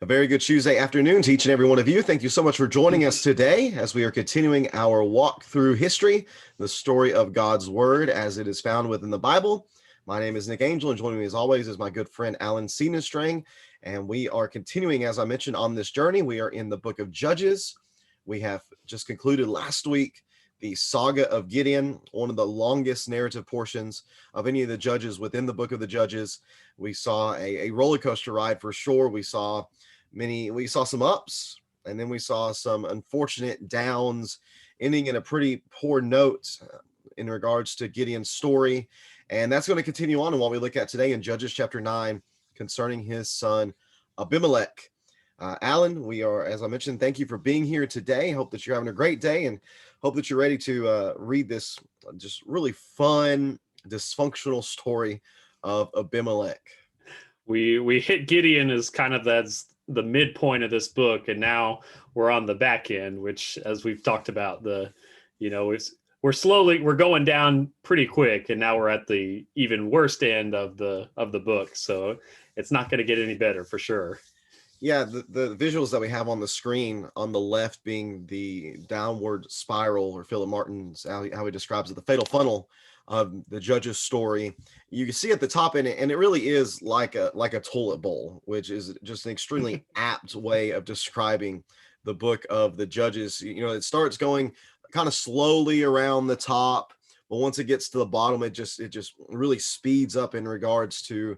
A very good Tuesday afternoon to each and every one of you. Thank you so much for joining us today as we are continuing our walk through history, the story of God's Word as it is found within the Bible. My name is Nick Angel, and joining me as always is my good friend Alan String. And we are continuing, as I mentioned, on this journey. We are in the book of Judges. We have just concluded last week the saga of Gideon, one of the longest narrative portions of any of the judges within the book of the Judges. We saw a roller coaster ride for sure. We saw some ups, and then we saw some unfortunate downs, ending in a pretty poor note in regards to Gideon's story. And that's going to continue on in what we look at today in Judges chapter 9 concerning his son Abimelech. Alan, we are, as I mentioned, thank you for being here today. Hope that you're having a great day and hope that you're ready to read this just really fun, dysfunctional story of Abimelech. We hit Gideon as kind of that's the midpoint of this book, and now we're on the back end, which, as we've talked about, we're going down pretty quick, and now we're at the even worst end of the book. So it's not going to get any better for sure. Yeah, the visuals that we have on the screen on the left being the downward spiral, or Philip Martin's how he describes it, the fatal funnel of the Judge's story. You can see at the top in it, and it really is like a toilet bowl, which is just an extremely apt way of describing the book of the Judges. You know, it starts going kind of slowly around the top, but once it gets to the bottom, it just really speeds up in regards to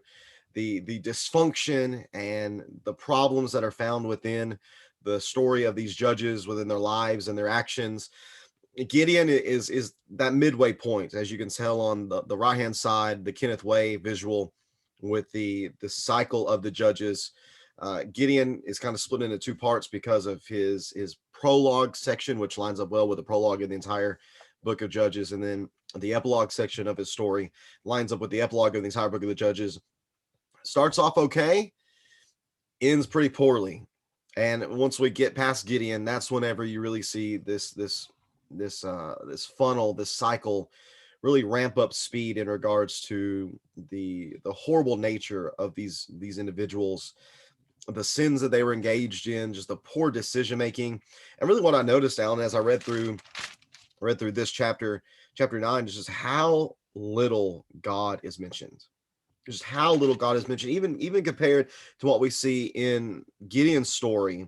the dysfunction and the problems that are found within the story of these judges, within their lives and their actions. Gideon is that midway point, as you can tell on the right hand side, the Kenneth Way visual with the cycle of the judges. Gideon is kind of split into two parts because of his prologue section, which lines up well with the prologue of the entire book of Judges, and then the epilogue section of his story lines up with the epilogue of the entire book of the Judges. Starts off okay, ends pretty poorly, and once we get past Gideon, that's whenever you really see this funnel, this cycle, really ramp up speed in regards to the horrible nature of these individuals, the sins that they were engaged in, just the poor decision making. And really, what I noticed, Alan, as I read through this chapter 9, is just how little God is mentioned. Just how little God is mentioned, even compared to what we see in Gideon's story,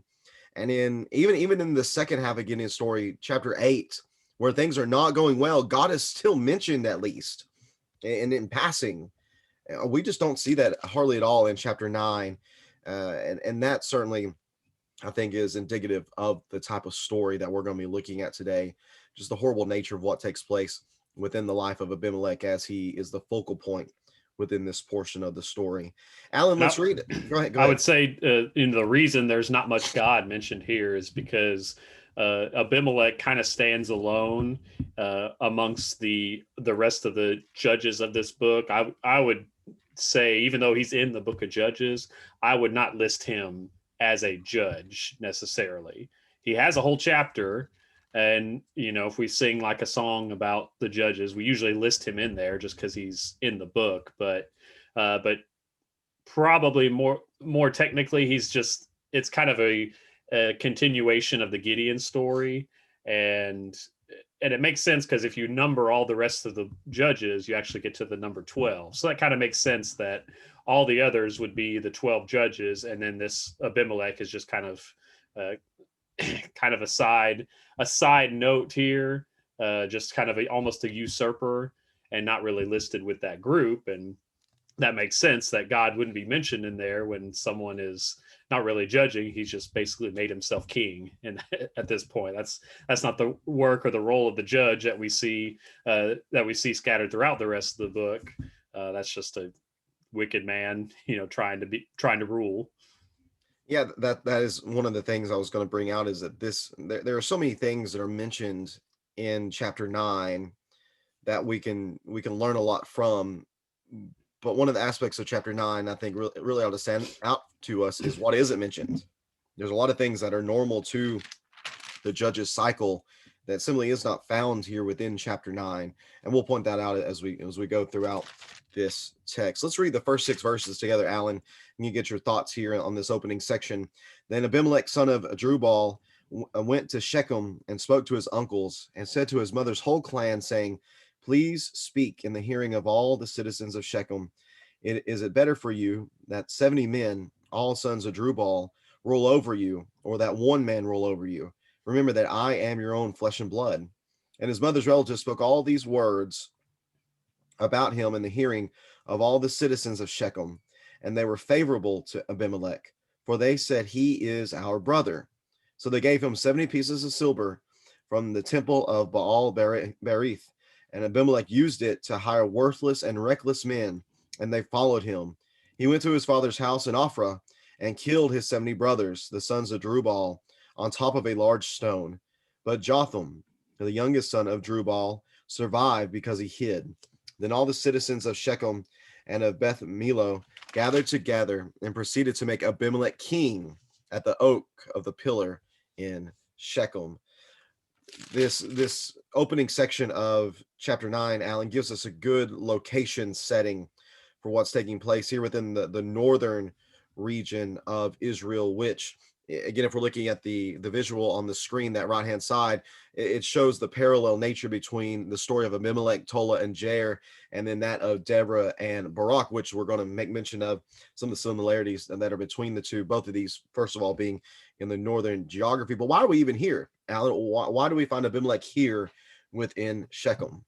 and even in the second half of Gideon's story, chapter 8, where things are not going well, God is still mentioned, at least, and in passing. We just don't see that hardly at all in chapter 9, and that certainly, I think, is indicative of the type of story that we're going to be looking at today. Just the horrible nature of what takes place within the life of Abimelech, as he is the focal point within this portion of the story. Alan, let's read it. Go ahead. I would say the reason there's not much God mentioned here is because Abimelech kind of stands alone amongst the rest of the judges of this book. I would say, even though he's in the book of Judges, I would not list him as a judge necessarily. He has a whole chapter. And, if we sing like a song about the judges, we usually list him in there just because he's in the book. But probably more technically, it's kind of a continuation of the Gideon story. And it makes sense because if you number all the rest of the judges, you actually get to the number 12. So that kind of makes sense that all the others would be the 12 judges. And then this Abimelech is just kind of a side note here, just kind of almost a usurper and not really listed with that group. And that makes sense that God wouldn't be mentioned in there when someone is not really judging. He's just basically made himself king. And at this point, that's not the work or the role of the judge that we see scattered throughout the rest of the book. That's just a wicked man, trying to rule. Yeah, that is one of the things I was going to bring out, is that there are so many things that are mentioned in chapter 9 that we can learn a lot from. But one of the aspects of chapter 9, I think, really ought to stand out to us is what isn't mentioned. There's a lot of things that are normal to the Judges cycle that simply is not found here within chapter 9, and we'll point that out as we go throughout this text. Let's read the first 6 verses together, Alan, and you get your thoughts here on this opening section. Then Abimelech, son of Jerubbaal, went to Shechem and spoke to his uncles and said to his mother's whole clan, saying, please speak in the hearing of all the citizens of Shechem. Is it better for you that 70 men, all sons of Jerubbaal, rule over you, or that one man rule over you? Remember that I am your own flesh and blood. And his mother's relatives spoke all these words about him in the hearing of all the citizens of Shechem, and they were favorable to Abimelech, for they said, he is our brother. So they gave him 70 pieces of silver from the temple of Baal Berith, and Abimelech used it to hire worthless and reckless men, and they followed him. He went to his father's house in Ophrah and killed his 70 brothers, the sons of Jerubbaal, on top of a large stone. But Jotham, the youngest son of Jerubbaal, survived because he hid. Then all the citizens of Shechem and of Beth Millo gathered together and proceeded to make Abimelech king at the oak of the pillar in Shechem. This opening section of chapter 9, Alan, gives us a good location setting for what's taking place here within the northern region of Israel, which, again, if we're looking at the visual on the screen, that right hand side, it shows the parallel nature between the story of Abimelech, Tola, and Jair, and then that of Deborah and Barak, which we're going to make mention of some of the similarities that are between the two, both of these, first of all, being in the northern geography. But why are we even here, Alan? Why do we find Abimelech here within Shechem?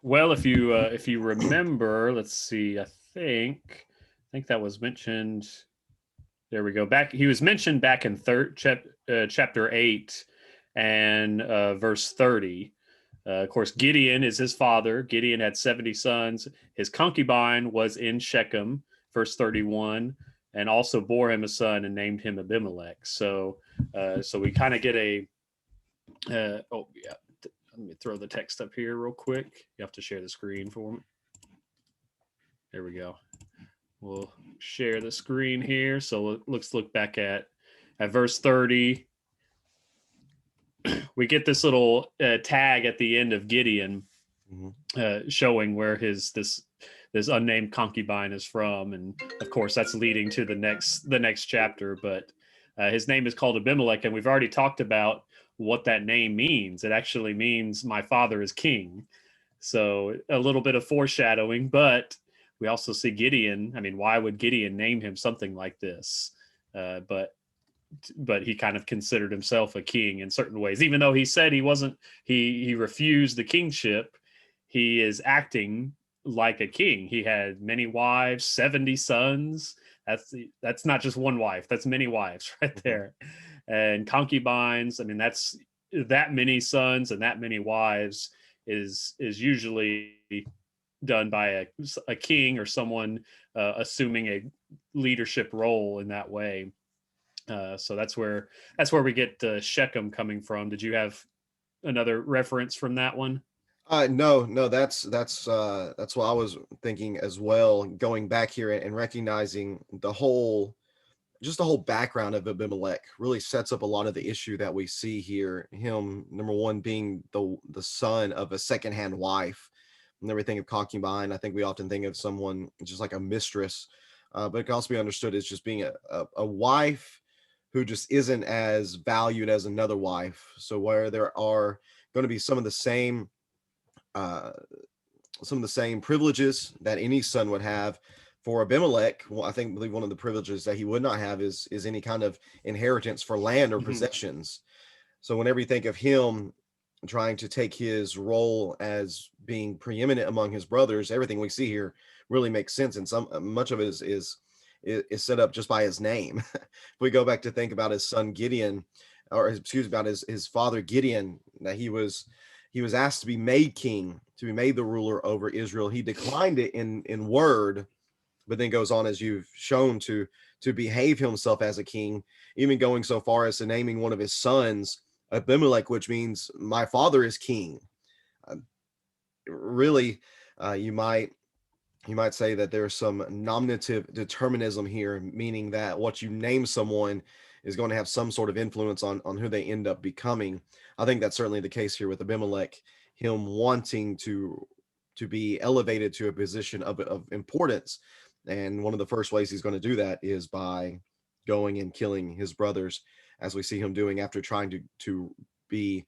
Well, if you remember, let's see, I think that was mentioned. There we go. He was mentioned back in chapter 8 and verse 30. Of course, Gideon is his father. Gideon had 70 sons. His concubine was in Shechem, verse 31, and also bore him a son and named him Abimelech. So we kind of get a. Oh yeah, let me throw the text up here real quick. You have to share the screen for me. There we go. We'll share the screen here. So let's look back at verse 30. We get this little tag at the end of Gideon, showing where this unnamed concubine is from, and of course that's leading to the next chapter. But his name is called Abimelech, and we've already talked about what that name means. It actually means my father is king. So a little bit of foreshadowing, but we also see Gideon. I mean, why would Gideon name him something like this? But he kind of considered himself a king in certain ways, even though he said he wasn't. He refused the kingship. He is acting like a king. He had many wives, 70 sons. That's not just one wife. That's many wives right there, and concubines. I mean, that's that many sons and that many wives is usually done by a king or someone assuming a leadership role in that way. So that's where we get Shechem coming from. Did you have another reference from that one? No, that's what I was thinking as well. Going back here and recognizing the whole background of Abimelech really sets up a lot of the issue that we see here. Him, number one, being the son of a secondhand wife. Whenever we think of concubine, I think we often think of someone just like a mistress, but it can also be understood as just being a wife who just isn't as valued as another wife. So where there are going to be some of the same privileges that any son would have. For Abimelech, well, I believe one of the privileges that he would not have is any kind of inheritance for land or possessions. So whenever you think of him trying to take his role as being preeminent among his brothers, everything we see here really makes sense, and much of it is set up just by his name. If we go back to think about his son Gideon, about his father Gideon, that he was asked to be made king, to be made the ruler over Israel. He declined it in word, but then goes on, as you've shown, to behave himself as a king, even going so far as to naming one of his sons Abimelech, which means my father is king. Really, you might say that there's some nominative determinism here, meaning that what you name someone is going to have some sort of influence on who they end up becoming. I think that's certainly the case here with Abimelech, him wanting to to be elevated to a position of importance. And one of the first ways he's going to do that is by going and killing his brothers, as we see him doing after trying to be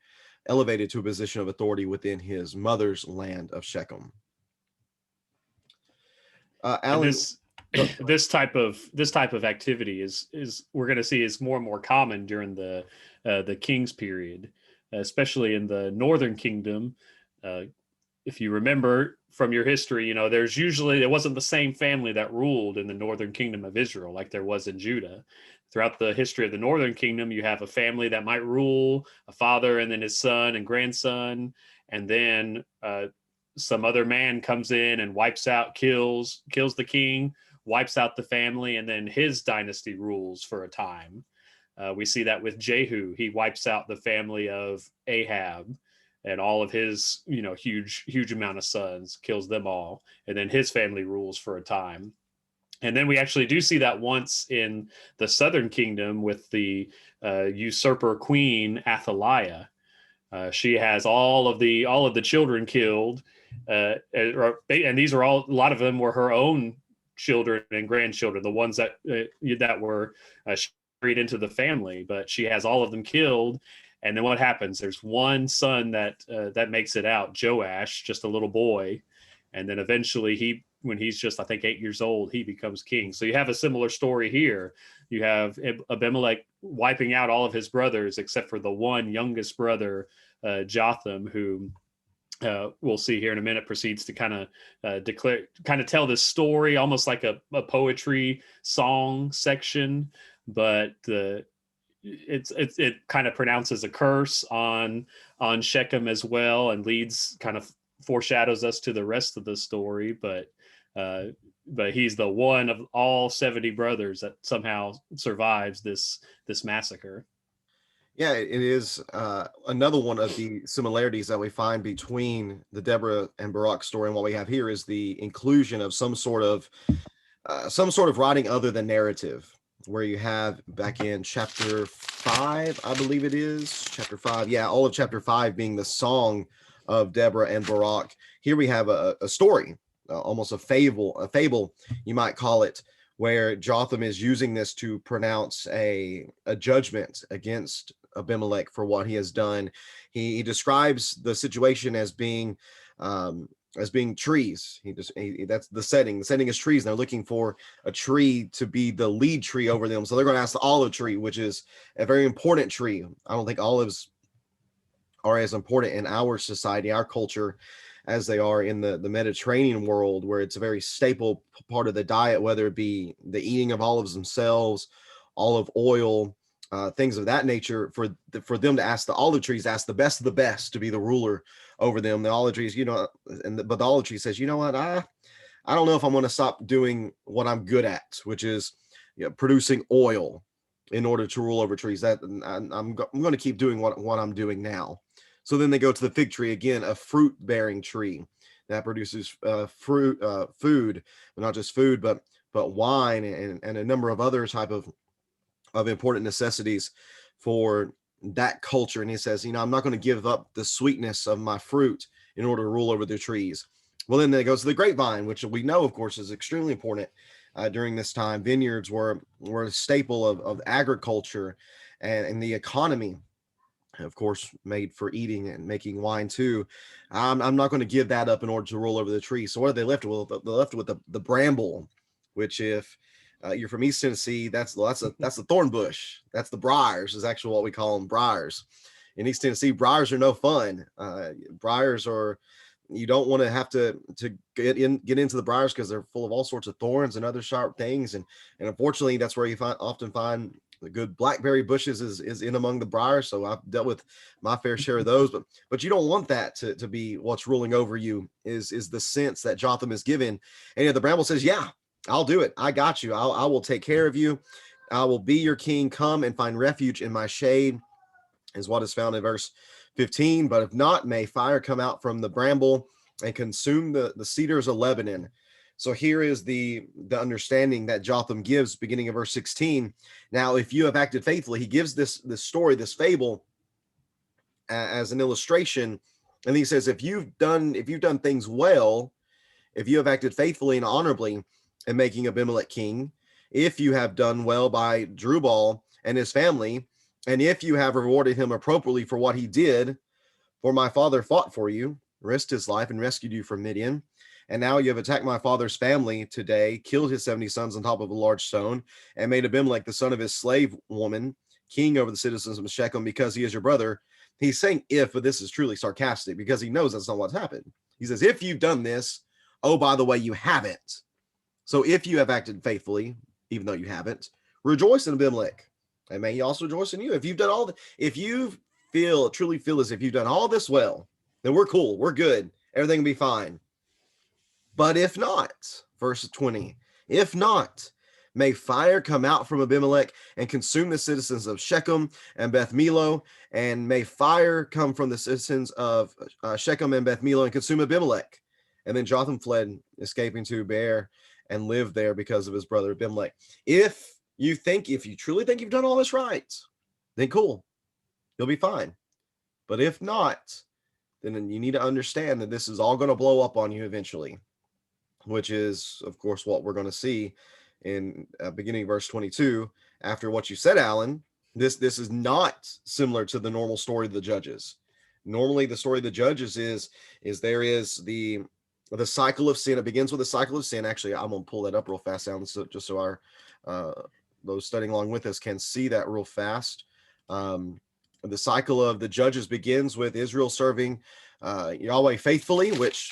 elevated to a position of authority within his mother's land of Shechem. And Alan, this type of activity is we're going to see is more and more common during the King's period, especially in the Northern Kingdom. If you remember from your history, there wasn't the same family that ruled in the Northern Kingdom of Israel like there was in Judah. Throughout the history of the Northern Kingdom, you have a family that might rule, a father and then his son and grandson, and then some other man comes in and wipes out, kills the king, wipes out the family, and then his dynasty rules for a time. We see that with Jehu. He wipes out the family of Ahab and all of his, huge amount of sons, kills them all. And then his family rules for a time. And then we actually do see that once in the Southern Kingdom with the usurper queen Athaliah. She has all of the children killed, and these are a lot of them were her own children and grandchildren, the ones that were married into the family. But she has all of them killed. And then what happens? There's one son that makes it out, Joash, just a little boy. And then eventually when he's just, I think, 8 years old, he becomes king. So you have a similar story here. You have Abimelech wiping out all of his brothers, except for the one youngest brother, Jotham, who we'll see here in a minute, proceeds to kind of tell this story almost like a poetry song section, but it kind of pronounces a curse on Shechem as well, and foreshadows us to the rest of the story. But he's the one of all 70 brothers that somehow survives this massacre. Yeah, it is another one of the similarities that we find between the Deborah and Barak story and what we have here is the inclusion of some sort of writing other than narrative, where you have back in chapter 5, I believe it is chapter 5. Yeah, all of chapter 5 being the song of Deborah and Barak. Here we have a story, almost a fable, you might call it, where Jotham is using this to pronounce a judgment against Abimelech for what he has done. He describes the situation as being trees. That's the setting. The setting is trees, and they're looking for a tree to be the lead tree over them. So they're going to ask the olive tree, which is a very important tree. I don't think olives are as important in our society, our culture, as they are in the Mediterranean world, where it's a very staple part of the diet, whether it be the eating of olives themselves, olive oil, things of that nature. For them to ask the olive trees, ask the best of the best to be the ruler over them. The olive trees, but the olive tree says, you know what, I don't know if I'm going to stop doing what I'm good at, which is producing oil in order to rule over trees. That I'm going to keep doing what I'm doing now. So then they go to the fig tree, again, a fruit-bearing tree that produces food, but not just food, but wine and a number of other type of important necessities for that culture. And he says, I'm not going to give up the sweetness of my fruit in order to rule over the trees. Well, then it goes to the grapevine, which we know, of course, is extremely important during this time. Vineyards were a staple of agriculture and the economy. Of course, made for eating and making wine too. I'm not going to give that up in order to roll over the tree. So what are they left with? They're left with the bramble, which, if you're from East Tennessee, that's the thorn bush. That's the briars, is actually what we call them, briars. In East Tennessee, briars are no fun. Briars are, you don't want to have to get into the briars because they're full of all sorts of thorns and other sharp things. And unfortunately, that's where you often find the good blackberry bushes is in among the briars. So I've dealt with my fair share of those, but you don't want that to be what's ruling over you, is the sense that Jotham is given. And yet the bramble says, yeah, I'll do it. I got you. I will take care of you. I will be your king. Come and find refuge in my shade, is what is found in verse 15. But if not, may fire come out from the bramble and consume the cedars of Lebanon. So here is the understanding that Jotham gives, beginning of verse 16. Now, if you have acted faithfully, he gives this story, this fable, as an illustration And he says, if you've done things well, if you have acted faithfully and honorably in making Abimelech king, if you have done well by Jerubbaal and his family, and if you have rewarded him appropriately for what he did, for my father fought for you, risked his life, and rescued you from Midian. And now you have attacked my father's family today, killed his 70 sons on top of a large stone, and made Abimelech, the son of his slave woman, king over the citizens of Shechem because he is your brother. He's saying if, but this is truly sarcastic because he knows that's not what's happened. He says, if you've done this, oh, by the way, you haven't. So if you have acted faithfully, even though you haven't, rejoice in Abimelech. And may he also rejoice in you. If you've done all if you truly feel as if you've done all this well, then we're cool, we're good, everything will be fine. But if not, verse 20, if not, may fire come out from Abimelech and consume the citizens of Shechem and Beth Milo, and may fire come from the citizens of Shechem and Beth Milo and consume Abimelech. And then Jotham fled, escaping to Beer, and lived there because of his brother Abimelech. If you truly think you've done all this right, then cool, you'll be fine. But if not, then you need to understand that this is all going to blow up on you eventually, which is, of course, what we're going to see in beginning verse 22. After what you said, Alan, this is not similar to the normal story of the Judges. Normally, the story of the Judges is there is the cycle of sin. It begins with a cycle of sin. Actually, I'm going to pull that up real fast, Alan, just so our those studying along with us can see that real fast. The cycle of the Judges begins with Israel serving Yahweh faithfully, which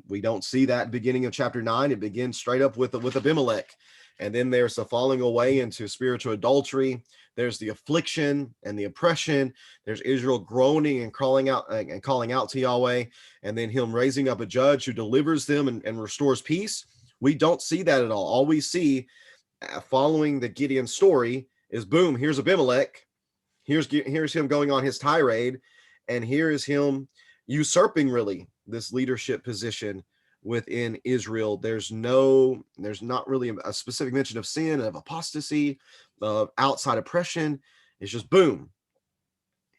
we don't see that beginning of chapter 9. It begins straight up with Abimelech. And then there's the falling away into spiritual adultery. There's the affliction and the oppression. There's Israel groaning and calling out to Yahweh, and then him raising up a judge who delivers them and restores peace. We don't see that at all. All we see following the Gideon story is, boom, here's Abimelech. Here's him going on his tirade, and here is him usurping really this leadership position within Israel. There's not really a specific mention of sin, of apostasy, of outside oppression. It's just boom,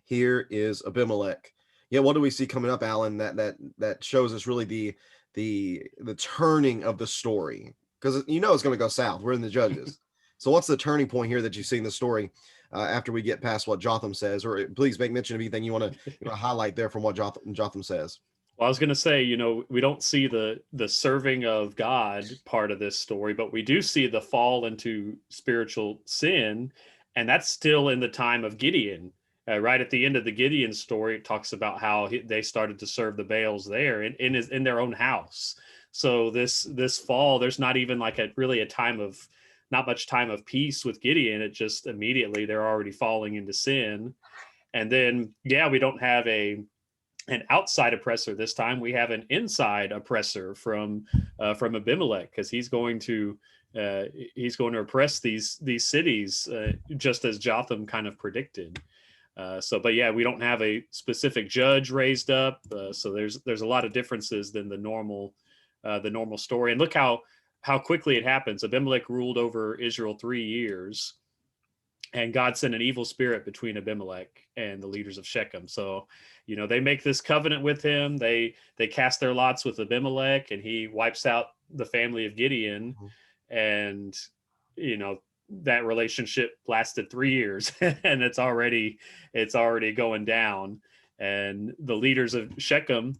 here is Abimelech. Yeah, what do we see coming up, Alan, that shows us really the turning of the story? Because it's going to go south. We're in the Judges. So what's the turning point here that you see in the story after we get past what Jotham says? Or please make mention of anything you want to highlight there from what Jotham says. Well, I was going to say, we don't see the serving of God part of this story, but we do see the fall into spiritual sin, and that's still in the time of Gideon. Right at the end of the Gideon story, it talks about how they started to serve the Baals there in their own house. So this fall, there's not even like not much time of peace with Gideon. It just immediately they're already falling into sin. And then, we don't have an outside oppressor this time. We have an inside oppressor from Abimelech, because he's going to oppress these cities, just as Jotham kind of predicted. We don't have a specific judge raised up. So there's a lot of differences than the normal story. And look how quickly it happens. Abimelech ruled over Israel 3 years, and God sent an evil spirit between Abimelech and the leaders of Shechem. So, they make this covenant with him. They cast their lots with Abimelech, and he wipes out the family of Gideon. And, that relationship lasted 3 years, and it's already going down. And the leaders of Shechem,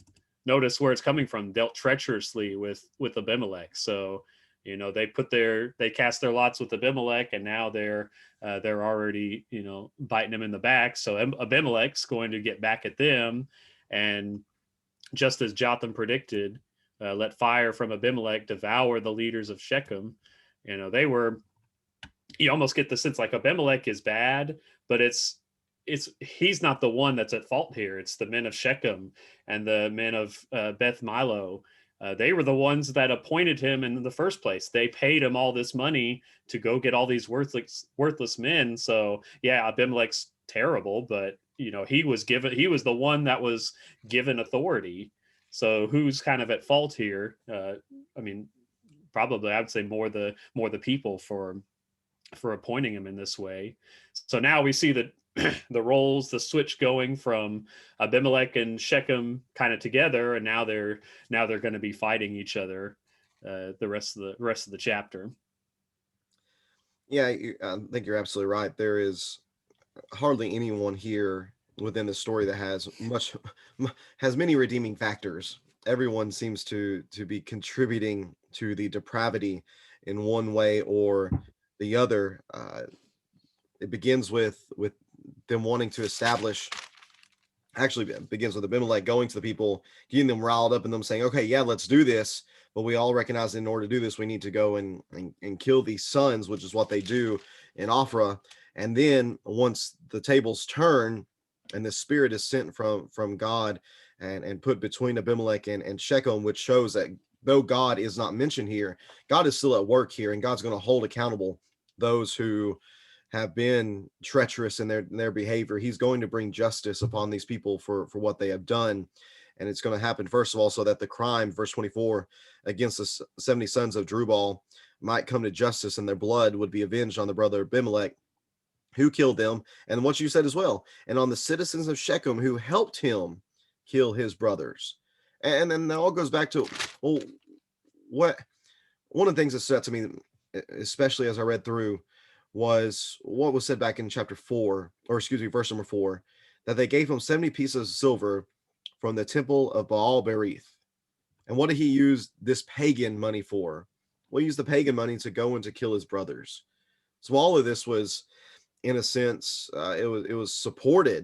notice where it's coming from, dealt treacherously with Abimelech. So, they cast their lots with Abimelech, and now they're already, biting him in the back. So Abimelech's going to get back at them. And just as Jotham predicted, let fire from Abimelech devour the leaders of Shechem. You almost get the sense like Abimelech is bad, but he's not the one that's at fault here. It's the men of Shechem and the men of Beth Milo. They were the ones that appointed him in the first place. They paid him all this money to go get all these worthless men. So Abimelech's terrible, but he was the one that was given authority. So who's kind of at fault here? Probably I would say more the people for appointing him in this way. So now we see that the roles, the switch going from Abimelech and Shechem kind of together, and now they're going to be fighting each other the rest of the chapter. Yeah, I think you're absolutely right. There is hardly anyone here within the story that has has many redeeming factors. Everyone seems to be contributing to the depravity in one way or the other. It begins with them wanting to establish. Actually, it begins with Abimelech going to the people, getting them riled up, and them saying, "Okay, yeah, let's do this." But we all recognize that in order to do this, we need to go and kill these sons, which is what they do in Ophrah. And then once the tables turn and the spirit is sent from God and put between Abimelech and Shechem, which shows that though God is not mentioned here, God is still at work here, and God's going to hold accountable those who have been treacherous in their behavior. He's going to bring justice upon these people for what they have done. And it's going to happen, first of all, so that the crime, verse 24, against the 70 sons of Jerubbaal might come to justice, and their blood would be avenged on the brother Abimelech who killed them, and what you said as well, and on the citizens of Shechem who helped him kill his brothers. And then that all goes back to, well, what one of the things that stood out to me, especially as I read through, was what was said back in chapter 4, or excuse me, verse number 4, that they gave him 70 pieces of silver from the temple of Baal Berith. And what did he use this pagan money for? Well, he used the pagan money to go and to kill his brothers. So all of this was, in a sense, it was supported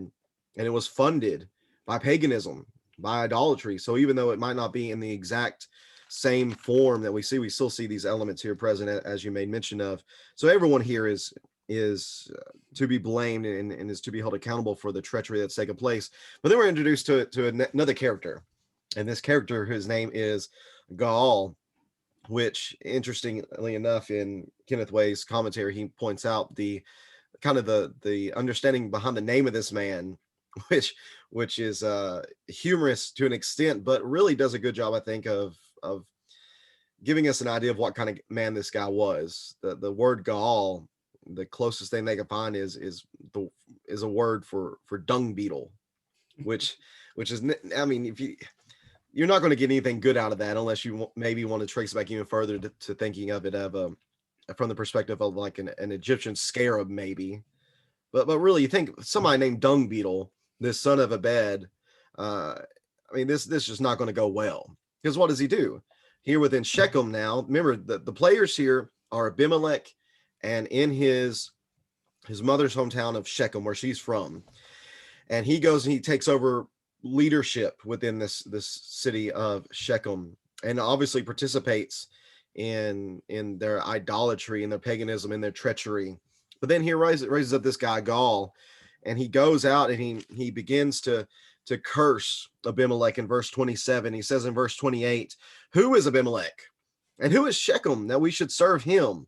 and it was funded by paganism, by idolatry. So even though it might not be in the exact same form that we still see these elements here present, as you made mention of. So everyone here is to be blamed and is to be held accountable for the treachery that's taken place. But then we're introduced to another character, and this character, his name is Gaal, which, interestingly enough, in Kenneth Way's commentary, he points out the kind of the understanding behind the name of this man, which is humorous to an extent, but really does a good job, I think, of giving us an idea of what kind of man this guy was. The word Gaal, the closest thing they can find is a word for dung beetle, which is, I mean, if you're not going to get anything good out of that unless you maybe want to trace back even further to thinking of it from the perspective of like an Egyptian scarab, maybe. But really, you think somebody named Dung Beetle, this son of Abed, I mean, this is not going to go well. Because what does he do? Here within Shechem now, remember, the players here are Abimelech and in his mother's hometown of Shechem, where she's from. And he goes and he takes over leadership within this city of Shechem, and obviously participates in their idolatry and their paganism and their treachery. But then here raises up this guy Gaal, and he goes out and he begins to curse Abimelech in verse 27. He says in verse 28, "Who is Abimelech? And who is Shechem that we should serve him?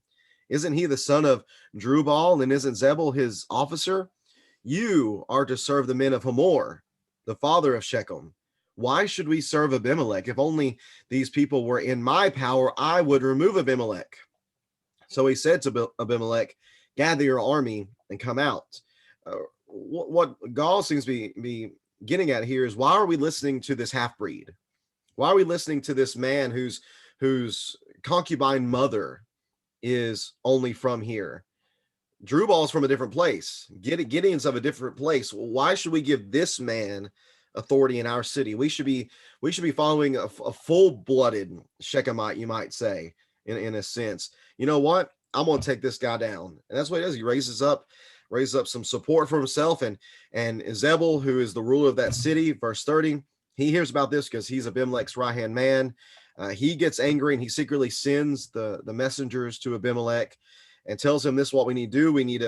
Isn't he the son of Jerubbaal, and isn't Zebul his officer? You are to serve the men of Hamor, the father of Shechem. Why should we serve Abimelech? If only these people were in my power, I would remove Abimelech." So he said to Abimelech, "Gather your army and come out." What Gaal seems to be getting at here is, why are we listening to this half-breed? Why are we listening to this man whose concubine mother is only from here? Jerubbaal's from a different place. Gideon's of a different place. Why should we give this man authority in our city? We should be following a full-blooded Shechemite, you might say, in a sense. You know what? I'm going to take this guy down. And that's what he does. He raises up some support for himself, and Zebul, who is the ruler of that city, verse 30, he hears about this because he's Abimelech's right-hand man. He gets angry, and he secretly sends the messengers to Abimelech and tells him, "This is what we need to do. We need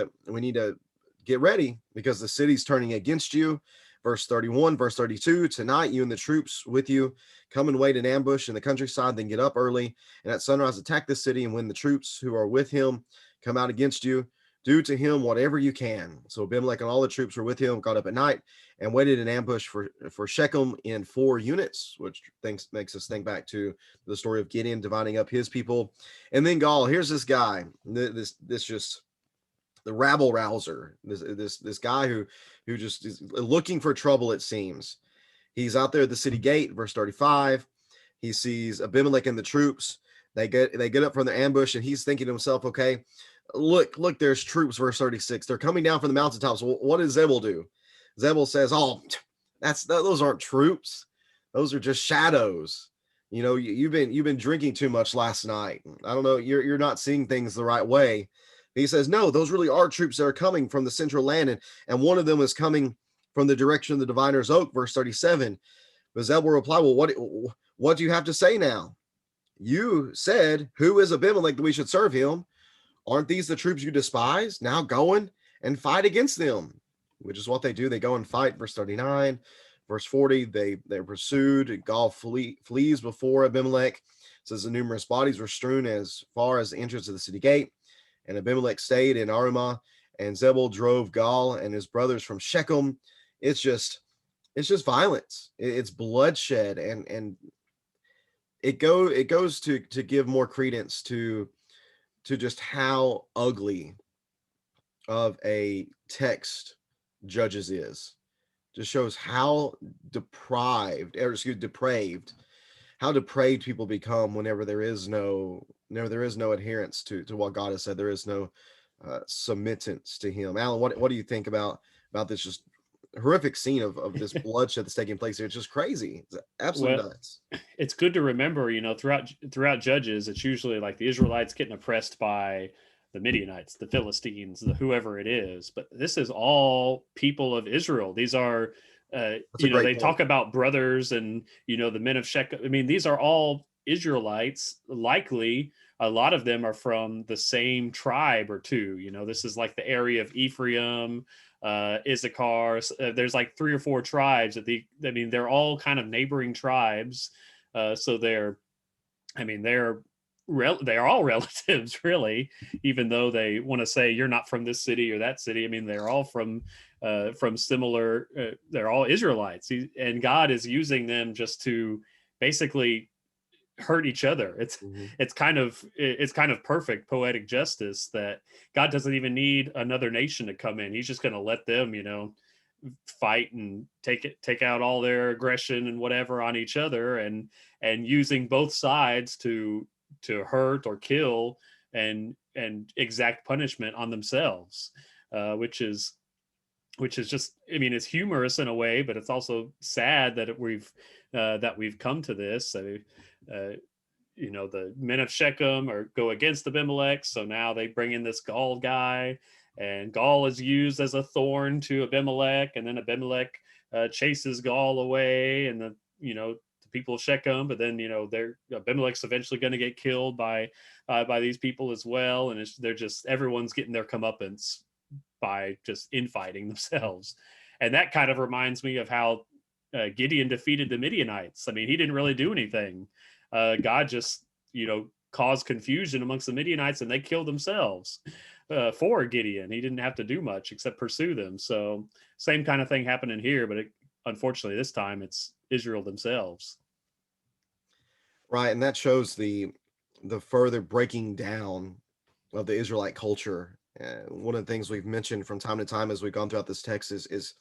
to get ready because the city's turning against you." Verse 31, verse 32, "Tonight you and the troops with you come and wait in ambush in the countryside, then get up early, and at sunrise attack the city, and when the troops who are with him come out against you, do to him whatever you can." So Abimelech and all the troops who were with him got up at night and waited in ambush for Shechem in 4 units, which makes us think back to the story of Gideon dividing up his people. And then Gaal, here's this guy, this just the rabble rouser, this guy who just is looking for trouble, it seems. He's out there at the city gate, verse 35. He sees Abimelech and the troops. They get up from the ambush, and he's thinking to himself, okay, look, there's troops, verse 36. They're coming down from the mountaintops. Well, what does Zebul do? Zebul says, oh, those aren't troops. Those are just shadows. You know, you've been drinking too much last night. I don't know, you're not seeing things the right way. He says, no, those really are troops that are coming from the central land, and one of them is coming from the direction of the diviner's oak, verse 37. But Zebul replied, well, what do you have to say now? You said, who is Abimelech that we should serve him? Aren't these the troops you despise? Now go and fight against them, which is what they do. They go and fight, verse 39. Verse 40, they're pursued. Gaul flees before Abimelech. It says the numerous bodies were strewn as far as the entrance of the city gate. And Abimelech stayed in Arumah, and Zebul drove Gaul and his brothers from Shechem. It's just violence. It's bloodshed, and it goes to give more credence to just how ugly of a text Judges is. Just shows how depraved, how depraved people become whenever there is no adherence to what God has said. There is no submittance to Him. Alan, what do you think about this just horrific scene of this bloodshed that's taking place here? It's just crazy. It's absolutely nuts. It's good to remember, throughout Judges, it's usually like the Israelites getting oppressed by the Midianites, the Philistines, the whoever it is. But this is all people of Israel. These are, they talk about brothers and, the men of Shechem. I mean, these are all Israelites. Likely, a lot of them are from the same tribe or two. This is like the area of Ephraim, Issachar. There's like 3 or 4 tribes they're all kind of neighboring tribes. So they're all relatives, really, even though they want to say you're not from this city or that city. I mean, they're all from similar. They're all Israelites, and God is using them just to basically hurt each other. It's kind of perfect poetic justice that God doesn't even need another nation to come in. He's just going to let them, fight and take out all their aggression and whatever on each other, and using both sides to hurt or kill and exact punishment on themselves, which is just, it's humorous in a way, but it's also sad that we've come to this. The men of Shechem go against Abimelech, so now they bring in this Gaul guy, and Gaul is used as a thorn to Abimelech, and then Abimelech chases Gaul away, and the people of Shechem, but then Abimelech's eventually going to get killed by these people as well, and everyone's getting their comeuppance by just infighting themselves. And that kind of reminds me of how Gideon defeated the Midianites. I mean, he didn't really do anything. God just caused confusion amongst the Midianites, and they killed themselves for Gideon. He didn't have to do much except pursue them. So same kind of thing happening here, but unfortunately this time it's Israel themselves. Right, and that shows the further breaking down of the Israelite culture. One of the things we've mentioned from time to time as we've gone throughout this text is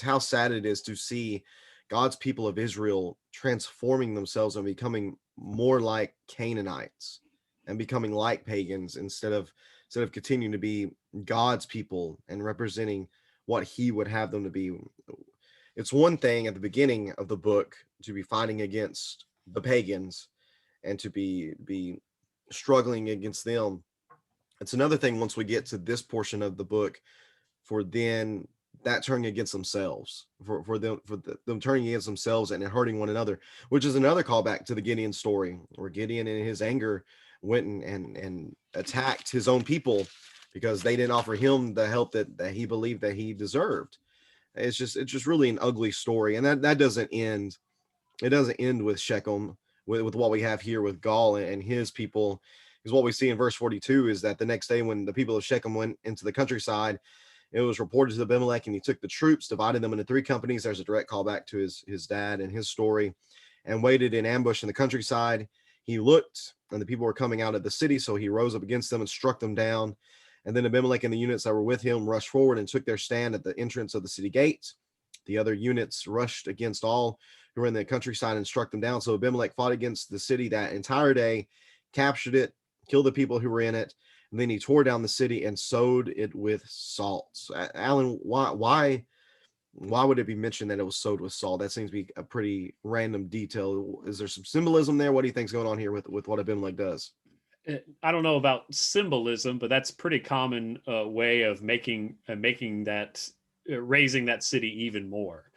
how sad it is to see God's people of Israel transforming themselves and becoming more like Canaanites and becoming like pagans instead of continuing to be God's people and representing what He would have them to be. It's one thing at the beginning of the book to be fighting against the pagans and to be struggling against them. It's another thing once we get to this portion of the book for then that turning against themselves, for them turning against themselves and hurting one another, which is another callback to the Gideon story, where Gideon in his anger went and attacked his own people because they didn't offer him the help that he believed that he deserved. It's just really an ugly story, and that doesn't end. It doesn't end with Shechem, with what we have here with Gaul and his people. Because what we see in verse 42 is that the next day when the people of Shechem went into the countryside, it was reported to Abimelech, and he took the troops, divided them into 3 companies. There's a direct callback to his dad and his story, and waited in ambush in the countryside. He looked, and the people were coming out of the city, so he rose up against them and struck them down. And then Abimelech and the units that were with him rushed forward and took their stand at the entrance of the city gates. The other units rushed against all who were in the countryside and struck them down. So Abimelech fought against the city that entire day, captured it, killed the people who were in it, and then he tore down the city and sowed it with salt. Alan, why would it be mentioned that it was sowed with salt? That seems to be a pretty random detail. Is there some symbolism there? What do you think's going on here with what Abimelech does? I don't know about symbolism, but that's pretty common way of making that raising that city even more.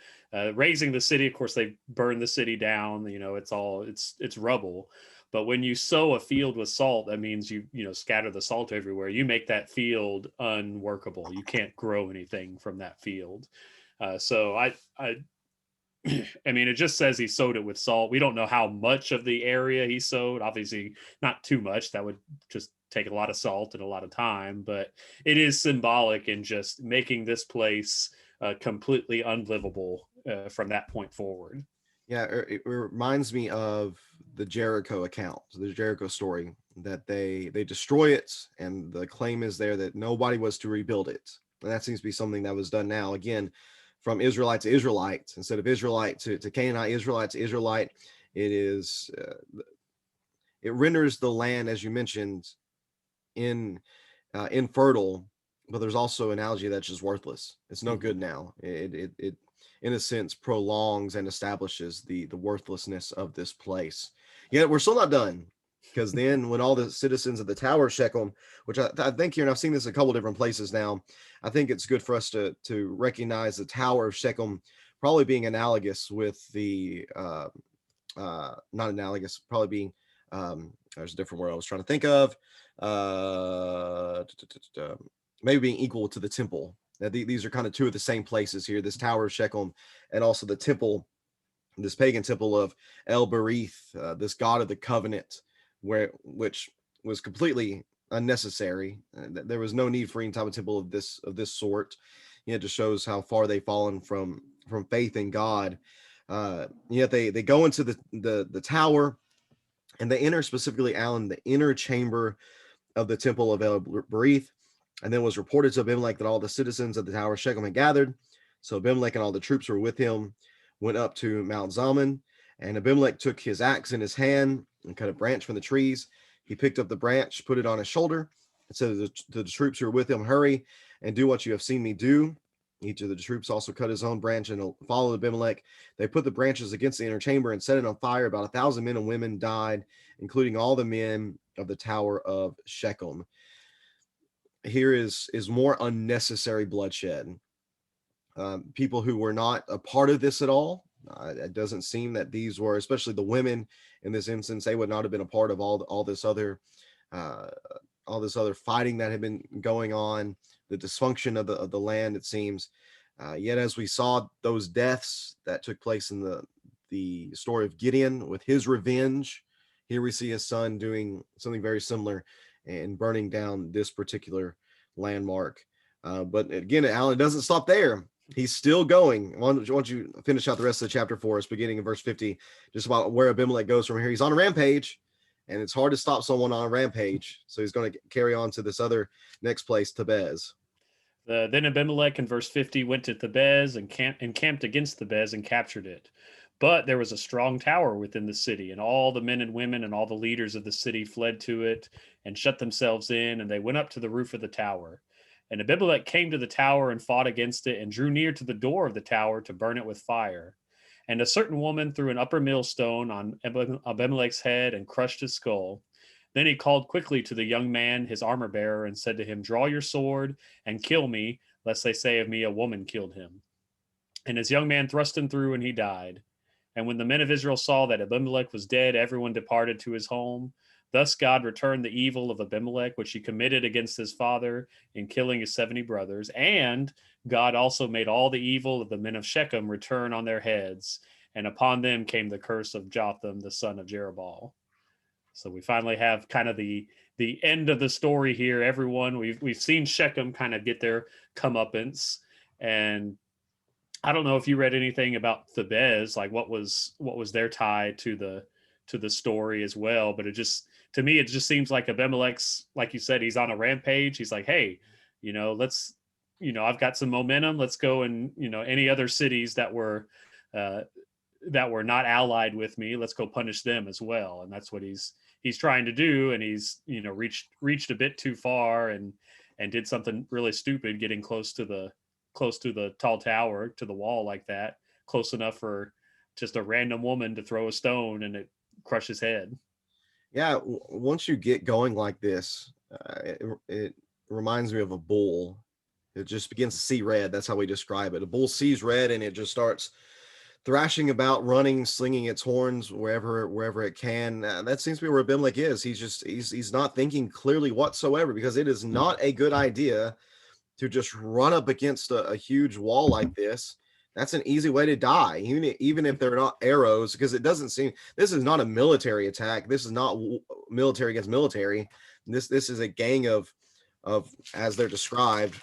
Raising the city, of course, they burn the city down. It's rubble. But when you sow a field with salt, that means you scatter the salt everywhere. You make that field unworkable. You can't grow anything from that field. So I mean, it just says he sowed it with salt. We don't know how much of the area he sowed. Obviously, not too much. That would just take a lot of salt and a lot of time. But it is symbolic in just making this place completely unlivable from that point forward. Yeah, it reminds me of the Jericho account, the Jericho story, that they destroy it, and the claim is there that nobody was to rebuild it. And that seems to be something that was done now. Again, from Israelite to Israelite, instead of Israelite to Canaanite, Israelite to Israelite, it is it renders the land, as you mentioned, infertile. But there's also an analogy that's just worthless. It's no good now. It in a sense prolongs and establishes the worthlessness of this place. Yet we're still not done, because then when all the citizens of the Tower of Shechem, which I think here, and I've seen this a couple different places now, I think it's good for us to recognize the Tower of Shechem probably being analogous with the not analogous, probably being there's a different word I was trying to think of, maybe being equal to the temple. Now, these are kind of two of the same places here, this Tower of Shechem and also the temple, this pagan temple of El Berith, this god of the covenant, which was completely unnecessary. There was no need for any type of temple of this sort. It just shows how far they've fallen from faith in God. Yet they go into the tower, and they enter, specifically, Alan, the inner chamber of the temple of El Berith. And then it was reported to Abimelech that all the citizens of the Tower of Shechem had gathered. So Abimelech and all the troops who were with him went up to Mount Zalmon, and Abimelech took his axe in his hand and cut a branch from the trees. He picked up the branch, put it on his shoulder, and said to the troops who were with him, "Hurry and do what you have seen me do." Each of the troops also cut his own branch and followed Abimelech. They put the branches against the inner chamber and set it on fire. About 1,000 men and women died, including all the men of the Tower of Shechem. Here is more unnecessary bloodshed. People who were not a part of this at all. It doesn't seem that these were, especially the women in this instance, they would not have been a part of all this other fighting that had been going on, the dysfunction of the land, it seems. Yet as we saw those deaths that took place in the story of Gideon with his revenge, here we see his son doing something very similar and burning down this particular landmark. But again, Alan, it doesn't stop there. He's still going. Why don't you finish out the rest of the chapter for us, beginning in verse 50, just about where Abimelech goes from here. He's on a rampage, and it's hard to stop someone on a rampage. So he's going to carry on to this other next place, Thebez. Then Abimelech in verse 50 went to Thebez and camped against Thebez and captured it. But there was a strong tower within the city, and all the men and women and all the leaders of the city fled to it and shut themselves in, and they went up to the roof of the tower. And Abimelech came to the tower and fought against it and drew near to the door of the tower to burn it with fire. And a certain woman threw an upper millstone on Abimelech's head and crushed his skull. Then he called quickly to the young man, his armor bearer, and said to him, "Draw your sword and kill me, lest they say of me, a woman killed him." And his young man thrust him through, and he died. And when the men of Israel saw that Abimelech was dead, everyone departed to his home. Thus God returned the evil of Abimelech, which he committed against his father in killing his 70 brothers. And God also made all the evil of the men of Shechem return on their heads. And upon them came the curse of Jotham, the son of Jerubbaal. So we finally have kind of the end of the story here. Everyone, we've seen Shechem kind of get their comeuppance. And I don't know if you read anything about Thebez, like what was their tie to to the story as well. But it just, to me, it just seems like Abimelech's, like you said, he's on a rampage. He's like, hey, let's, I've got some momentum. Let's go, and any other cities uh, that were not allied with me, let's go punish them as well. And that's what he's trying to do. And he's reached a bit too far, and did something really stupid, getting close to the tall tower, to the wall like that, close enough for just a random woman to throw a stone and it crush his head. Yeah, once you get going like this, it reminds me of a bull. It just begins to see red. That's how we describe it. A bull sees red and it just starts thrashing about, running, slinging its horns wherever it can. That seems to be where Abimelech is. He's not thinking clearly whatsoever, because it is not a good idea to just run up against a huge wall like this. That's an easy way to die, even if they're not arrows, because it doesn't seem, this is not a military attack. This is not military against military. This is a gang of as they're described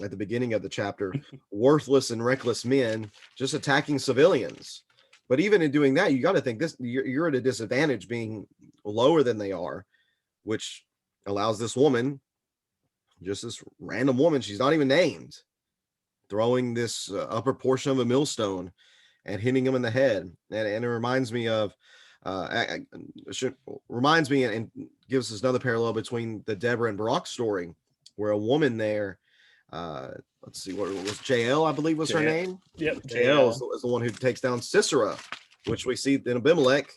at the beginning of the chapter, worthless and reckless men just attacking civilians. But even in doing that, you got to think this, you're at a disadvantage being lower than they are, which allows this woman, just this random woman, she's not even named, throwing this upper portion of a millstone and hitting him in the head. And it reminds me of reminds me and gives us another parallel between the Deborah and Barak story, where a woman there, let's see, what was JL, I believe was her name. Yep, JL is the one who takes down Sisera, which we see in Abimelech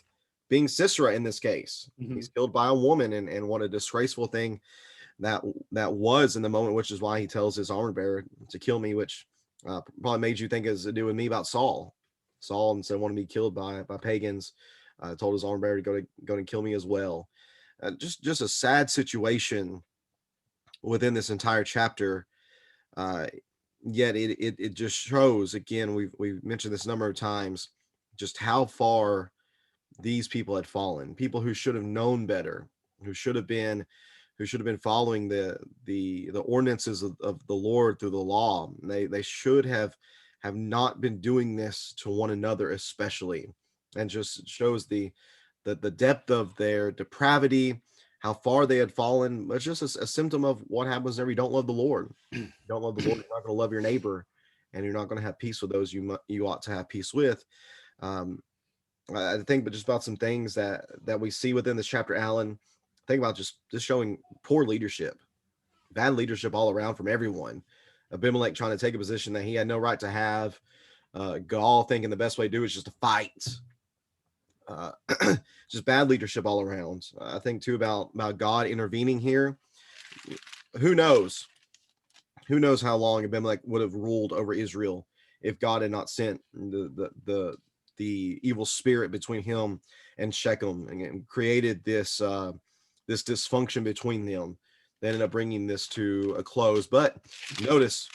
being Sisera in this case. Mm-hmm. He's killed by a woman, and what a disgraceful thing that was in the moment, which is why he tells his armor bearer to kill me, which probably made you think has to do with me about Saul. Saul, instead of wanting to be killed by pagans, told his armor bearer to go and kill me as well. Just a sad situation within this entire chapter. Yet it just shows, again, we've mentioned this a number of times, just how far these people had fallen. People who should have known better, who should have been following the ordinances of the Lord through the law. They should have not been doing this to one another, especially, and just shows the depth of their depravity, how far they had fallen. It's just a symptom of what happens whenever you don't love the Lord. You don't love the Lord, you're not going to love your neighbor, and you're not going to have peace with those you ought to have peace with. I think, but just about some things that we see within this chapter, Alan. Think about just showing poor leadership, bad leadership all around from everyone. Abimelech trying to take a position that he had no right to have. Gaul thinking the best way to do it is just to fight. Just bad leadership all around. I think too about God intervening here. Who knows how long Abimelech would have ruled over Israel if God had not sent the evil spirit between him and Shechem and created this this dysfunction between them. They ended up bringing this to a close. But notice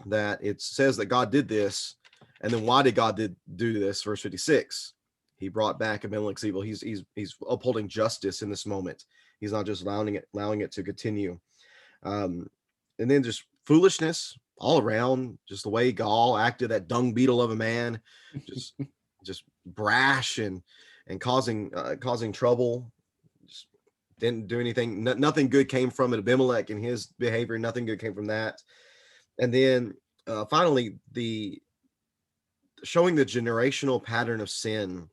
that it says that God did this, and then why did God do this? Verse 56. He brought back Abimelech's evil. He's upholding justice in this moment. He's not just allowing it to continue. And then just foolishness all around, just the way Gaul acted, that dung beetle of a man, just brash and causing trouble. Just didn't do anything. Nothing good came from it. Abimelech and his behavior, nothing good came from that. And then finally, the showing the generational pattern of sin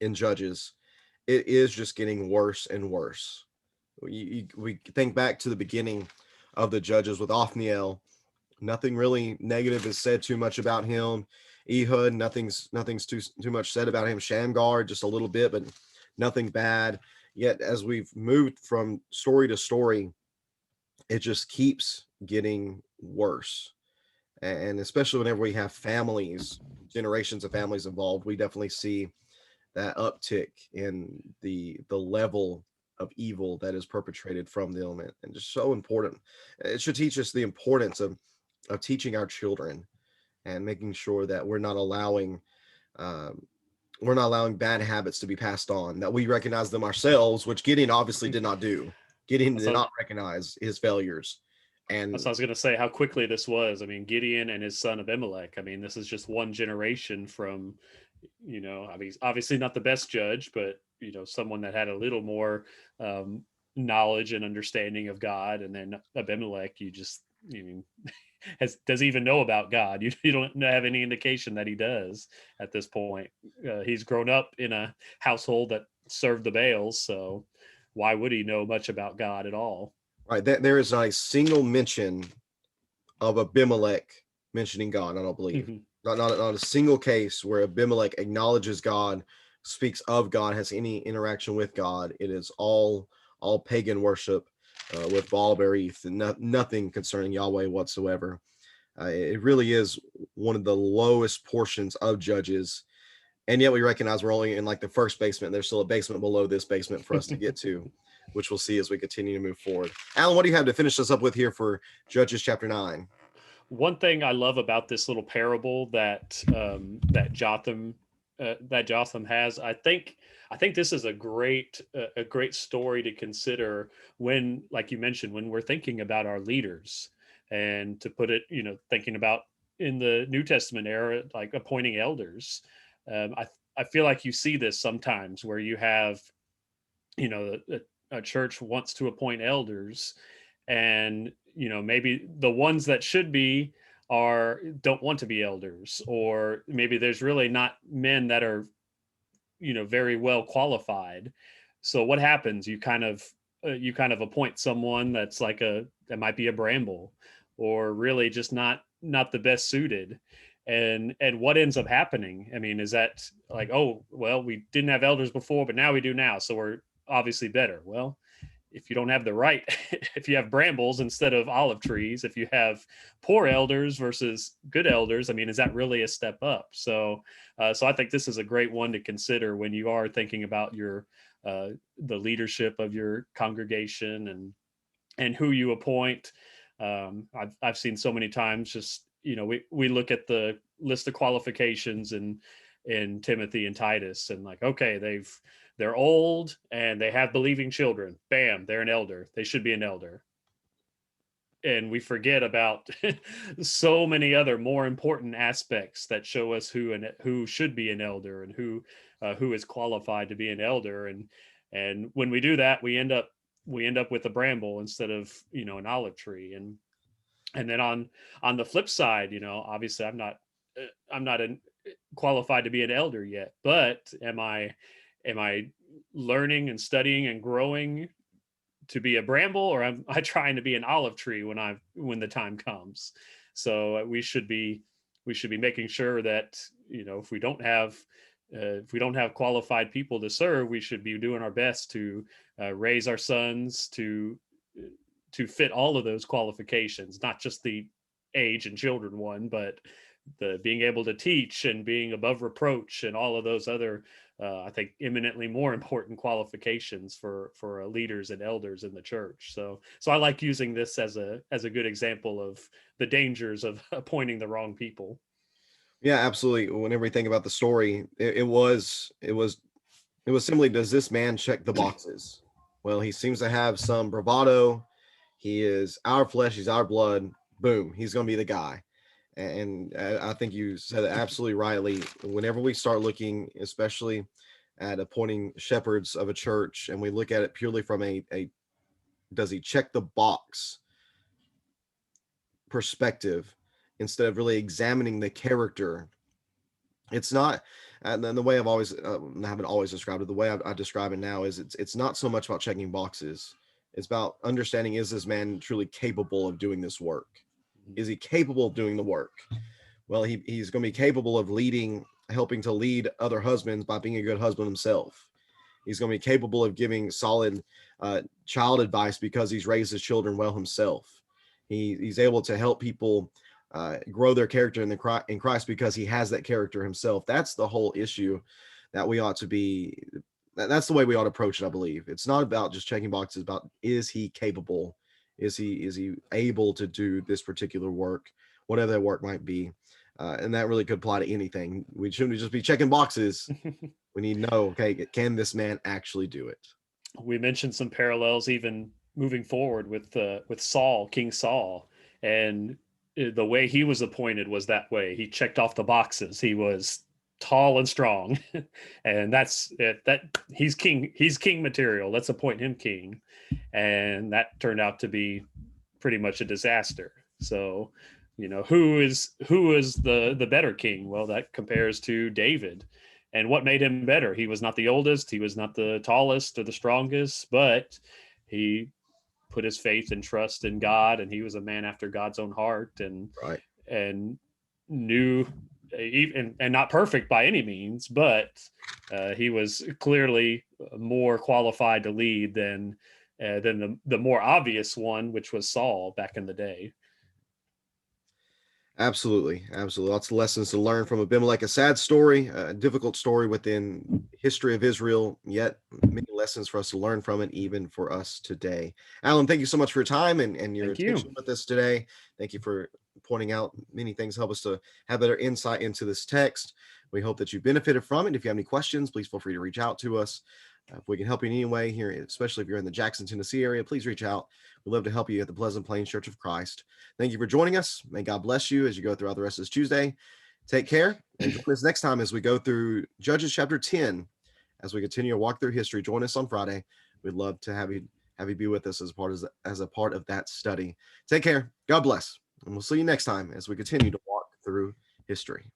in Judges. It is just getting worse and worse. We think back to the beginning of the Judges with Othniel. Nothing really negative is said too much about him. Ehud, nothing's too much said about him. Shamgar, just a little bit, but nothing bad. Yet as we've moved from story to story, it just keeps getting worse. And especially whenever we have families, generations of families involved, we definitely see that uptick in the level of evil that is perpetrated from them, and just so important. It should teach us the importance of teaching our children and making sure that we're not allowing bad habits to be passed on, that we recognize them ourselves, which Gideon obviously did not do. Gideon did not recognize his failures. And that's what I was going to say, how quickly this was. I mean, Gideon and his son Abimelech, I mean, this is just one generation from I mean, he's obviously not the best judge, but someone that had a little more um, knowledge and understanding of God. And then Abimelech, you mean, does he even know about God? You don't have any indication that he does at this point. He's grown up in a household that served the Baals, so why would he know much about God at all? Right. There is not a single mention of Abimelech mentioning God, I don't believe. Not a single case where Abimelech acknowledges God, speaks of God, has any interaction with God. It is all pagan worship with Baal Berith, and nothing concerning Yahweh whatsoever. It really is one of the lowest portions of Judges, and yet we recognize we're only in like the first basement. There's still a basement below this basement for us to get to, which we'll see as we continue to move forward. Alan, what do you have to finish us up with here for Judges chapter 9? One thing I love about this little parable that Jotham has, I think this is a great story to consider when, like you mentioned, when we're thinking about our leaders, and to put it, thinking about in the New Testament era, like appointing elders. I feel like you see this sometimes where you have, a church wants to appoint elders, and maybe the ones that should be are don't want to be elders, or maybe there's really not men that are very well qualified. So what happens? You kind of appoint someone that's that might be a bramble, or really just not the best suited. And what ends up happening? I mean, is that like, oh well, we didn't have elders before, but now we do now, so we're obviously better? Well, if you don't have the right, if you have brambles instead of olive trees, if you have poor elders versus good elders, I mean, is that really a step up? So I think this is a great one to consider when you are thinking about the leadership of your congregation, and who you appoint. I've seen so many times, just we look at the list of qualifications in Timothy and Titus, and like, okay, they're old and they have believing children. Bam, they're an elder. They should be an elder. And we forget about so many other more important aspects that show us who should be an elder, and who is qualified to be an elder. And when we do that, we end up with a bramble instead of an olive tree. And then on the flip side, obviously I'm not qualified to be an elder yet, but am I learning and studying and growing to be a bramble, or am I trying to be an olive tree when the time comes? So we should be making sure that if we don't have qualified people to serve, we should be doing our best to raise our sons to fit all of those qualifications, not just the age and children one, but the being able to teach and being above reproach and all of those other, I think, eminently more important qualifications for leaders and elders in the church. So I like using this as a good example of the dangers of appointing the wrong people. Yeah, absolutely. Whenever we think about the story, it was simply, does this man check the boxes? Well, he seems to have some bravado. He is our flesh, he's our blood. Boom, he's going to be the guy. And I think you said it absolutely rightly. Whenever we start looking, especially at appointing shepherds of a church, and we look at it purely from a does he check the box perspective, instead of really examining the character, it's not. And then the way I've always haven't always described it, the way I describe it now is it's not so much about checking boxes. It's about understanding, is this man truly capable of doing this work? Is he capable of doing the work? Well, he's going to be capable of helping to lead other husbands by being a good husband himself. He's going to be capable of giving solid child advice because he's raised his children well himself. He's able to help people grow their character in Christ because he has that character himself. That's the whole issue that we ought to be. That's the way we ought to approach it, I believe. It's not about just checking boxes. About, is he capable? Is he able to do this particular work, whatever that work might be? And that really could apply to anything. We shouldn't just be checking boxes. We need to know, okay, can this man actually do it? We mentioned some parallels even moving forward with Saul, King Saul, and the way he was appointed was that way. He checked off the boxes. He was tall and strong, and that's it. That he's king. He's king material. Let's appoint him king, and that turned out to be pretty much a disaster. So, who is the better king? Well, that compares to David. And what made him better? He was not the oldest, he was not the tallest or the strongest, but he put his faith and trust in God, and he was a man after God's own heart, and Right. and knew, even, and not perfect by any means, but he was clearly more qualified to lead than the more obvious one, which was Saul back in the day. Absolutely. Absolutely. Lots of lessons to learn from Abimelech. A sad story, a difficult story within history of Israel, yet many lessons for us to learn from it, even for us today. Alan, thank you so much for your time and your Thank attention you. with us today. Thank you for pointing out many things, help us to have better insight into this text. We hope that you benefited from it. If you have any questions, please feel free to reach out to us. If we can help you in any way here, especially if you're in the Jackson, Tennessee area, please reach out. We'd love to help you at the Pleasant Plains Church of Christ. Thank you for joining us. May God bless you as you go throughout the rest of this Tuesday. Take care and join us next time as we go through Judges chapter 10. As we continue to walk through history, join us on Friday. We'd love to have you be with us as a part of that study. Take care. God bless. And we'll see you next time as we continue to walk through history.